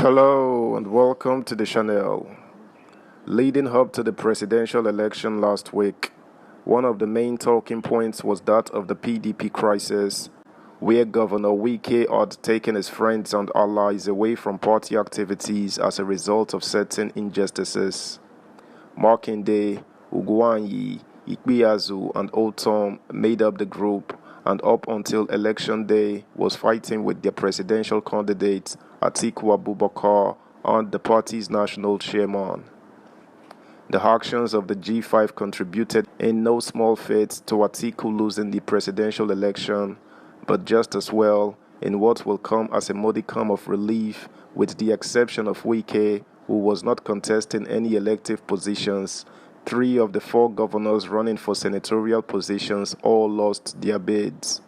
Hello and welcome to the channel. Leading up to the presidential election last week, one of the main talking points was that of the PDP crisis, where Governor Wike had taken his friends and allies away from party activities as a result of certain injustices. Makinde, Ugwanyi, Ikpeazu, and Otom made up the group, and up until election day was fighting with their presidential candidate Atiku Abubakar and the party's national chairman. The actions of the G5 contributed in no small fate to Atiku losing the presidential election, but just as well in what will come as a modicum of relief, with the exception of Wike, who was not contesting any elective positions. 3 of the 4 governors running for senatorial positions all lost their bids.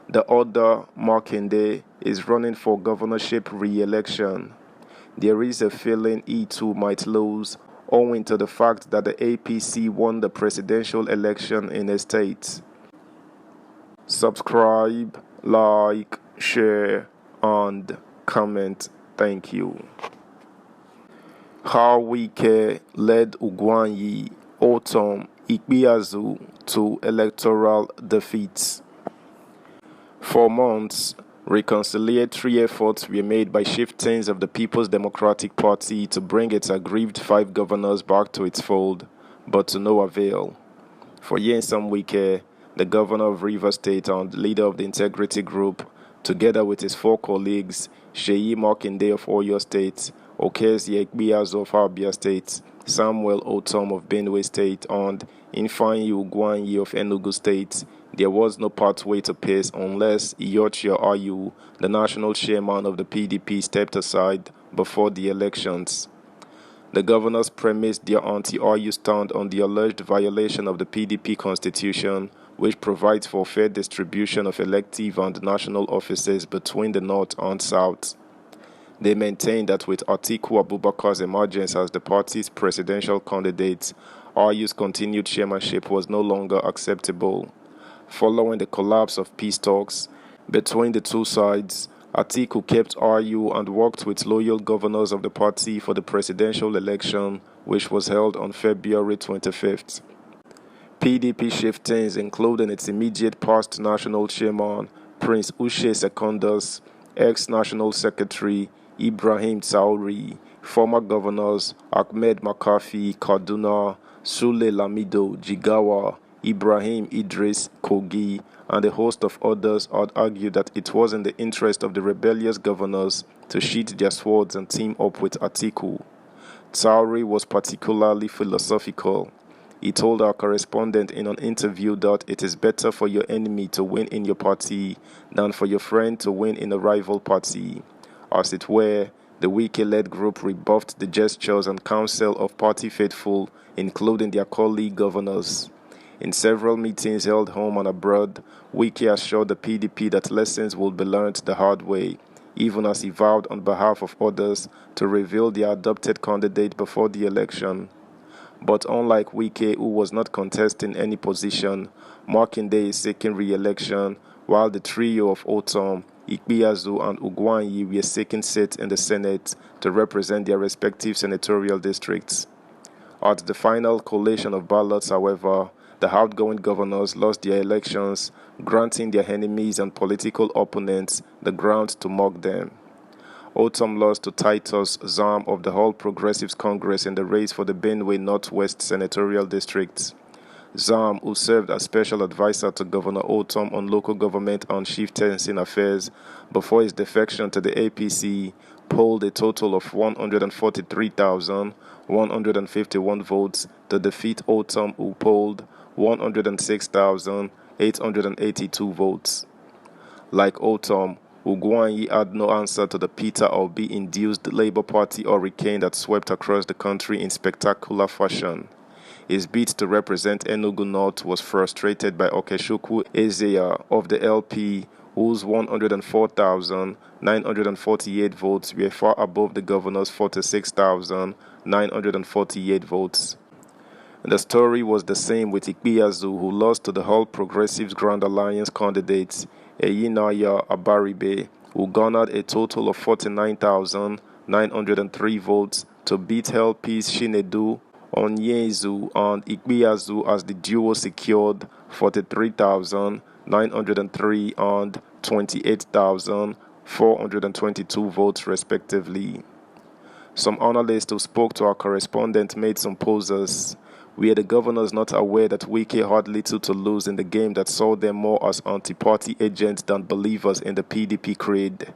The other, Makinde, is running for governorship re-election. There is a feeling he too might lose, owing to the fact that the APC won the presidential election in a state. Subscribe, like, share, and comment. Thank you. How Wike led Ugwanyi, Otom, Ikpeazu to electoral defeats. For months, reconciliatory efforts were made by chieftains of the People's Democratic Party to bring its aggrieved 5 governors back to its fold, but to no avail. For Nyesom Wike, the governor of Rivers State and leader of the Integrity Group, together with his 4 colleagues, Seyi Makinde of Oyo State, Okezie Ikpeazu of Abia State, Samuel Otom of Benue State, and Ifeanyi Ugwanyi of Enugu State, there was no pathway to peace unless Iyorchia Ayu, the national chairman of the PDP, stepped aside before the elections. The governors premised their anti-Ayu stand on the alleged violation of the PDP constitution, which provides for fair distribution of elective and national offices between the North and South. They maintained that with Atiku Abubakar's emergence as the party's presidential candidate, Ayu's continued chairmanship was no longer acceptable. Following the collapse of peace talks between the two sides, Atiku kept Ayu and worked with loyal governors of the party for the presidential election, which was held on February 25th. PDP chieftains, including its immediate past national chairman, Prince Uche Secondus, ex-national secretary Ibrahim Traore, former governors Ahmed Makafi, Kaduna, Sule Lamido, Jigawa, Ibrahim Idris, Kogi, and a host of others had argued that it was in the interest of the rebellious governors to sheath their swords and team up with Atiku. Traore was particularly philosophical. He told our correspondent in an interview that it is better for your enemy to win in your party than for your friend to win in a rival party. As it were, the Wike-led group rebuffed the gestures and counsel of party faithful, including their colleague governors. In several meetings held home and abroad, Wike assured the PDP that lessons would be learned the hard way, even as he vowed on behalf of others to reveal their adopted candidate before the election. But unlike Wike, who was not contesting any position, Makinde is seeking re-election, while the trio of Otom, Ikpeazu, and Ugwanyi were seeking seats in the Senate to represent their respective senatorial districts. At the final collation of ballots, however, the outgoing governors lost their elections, granting their enemies and political opponents the ground to mock them. Otom lost to Titus Zam of the All Progressives Congress in the race for the Benue Northwest Senatorial District. Zam, who served as special advisor to Governor Otom on local government and chieftaincy affairs before his defection to the APC, polled a total of 143,151 votes to defeat Otom, who polled 106,882 votes. Like Otom, Ugwanyi had no answer to the Peter Obi-induced Labour Party hurricane that swept across the country in spectacular fashion. His bid to represent Enugu North was frustrated by Okechukwu Ezeya of the LP, whose 104,948 votes were far above the governor's 46,948 votes. The story was the same with Ikpeazu, who lost to the All Progressives Grand Alliance candidate Eyinaya Abaribe, who garnered a total of 903 votes to beat LP's Shinedu, Onyezu, and Ikpeazu as the duo secured 43,903 and 28,422 votes respectively. Some analysts who spoke to our correspondent made some posers. Were the governors not aware that Wike had little to lose in the game that saw them more as anti-party agents than believers in the PDP creed?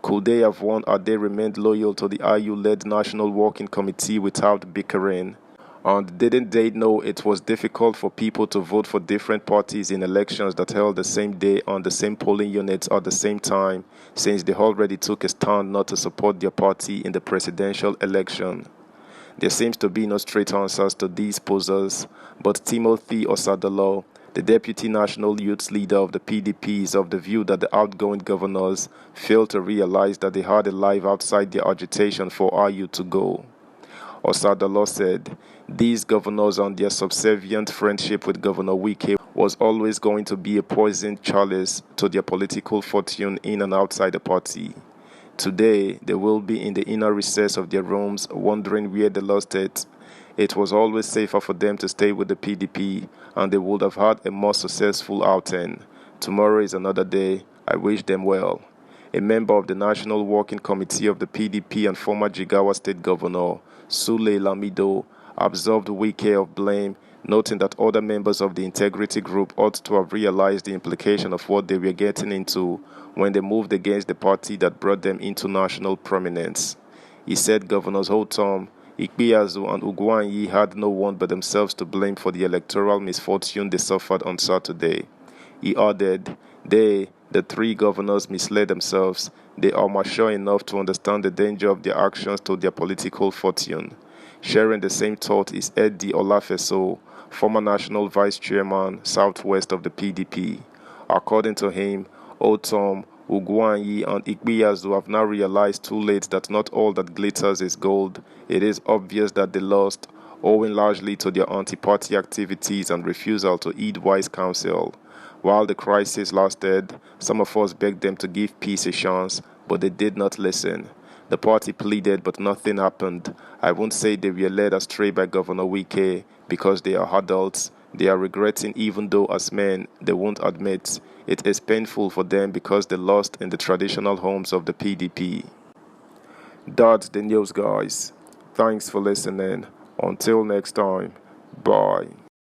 Could they have won had they remained loyal to the IU-led National Working Committee without bickering? And didn't they know it was difficult for people to vote for different parties in elections that held the same day on the same polling units at the same time, since they already took a stand not to support their party in the presidential election? There seems to be no straight answers to these posers, but Timothy Osadolo, the Deputy National Youth Leader of the PDP, is of the view that the outgoing governors failed to realize that they had a life outside their agitation for IU to go. Osadolo said, these governors and their subservient friendship with Governor Wike was always going to be a poisoned chalice to their political fortune in and outside the party. Today, they will be in the inner recess of their rooms wondering where they lost it. It was always safer for them to stay with the PDP, and they would have had a more successful outing. Tomorrow is another day. I wish them well. A member of the National Working Committee of the PDP and former Jigawa State Governor, Sule Lamido, absolved Wike of blame, noting that other members of the integrity group ought to have realized the implication of what they were getting into when they moved against the party that brought them into national prominence. He said Governors Otom, Ikpeazu, and Ugwanyi had no one but themselves to blame for the electoral misfortune they suffered on Saturday. He added, the three governors misled themselves. They are mature enough to understand the danger of their actions to their political fortune. Sharing the same thought is Eddie Olafeso, former national vice chairman, southwest of the PDP. According to him, Otom, Ugwanyi, and Ikpeazu have now realized too late that not all that glitters is gold. It is obvious that they lost, owing largely to their anti-party activities and refusal to heed wise counsel. While the crisis lasted, some of us begged them to give peace a chance, but they did not listen. The party pleaded, but nothing happened. I won't say they were led astray by Governor Wike, because they are adults. They are regretting, even though as men, they won't admit. It is painful for them because they lost in the traditional homes of the PDP. That's the news, guys. Thanks for listening. Until next time, bye.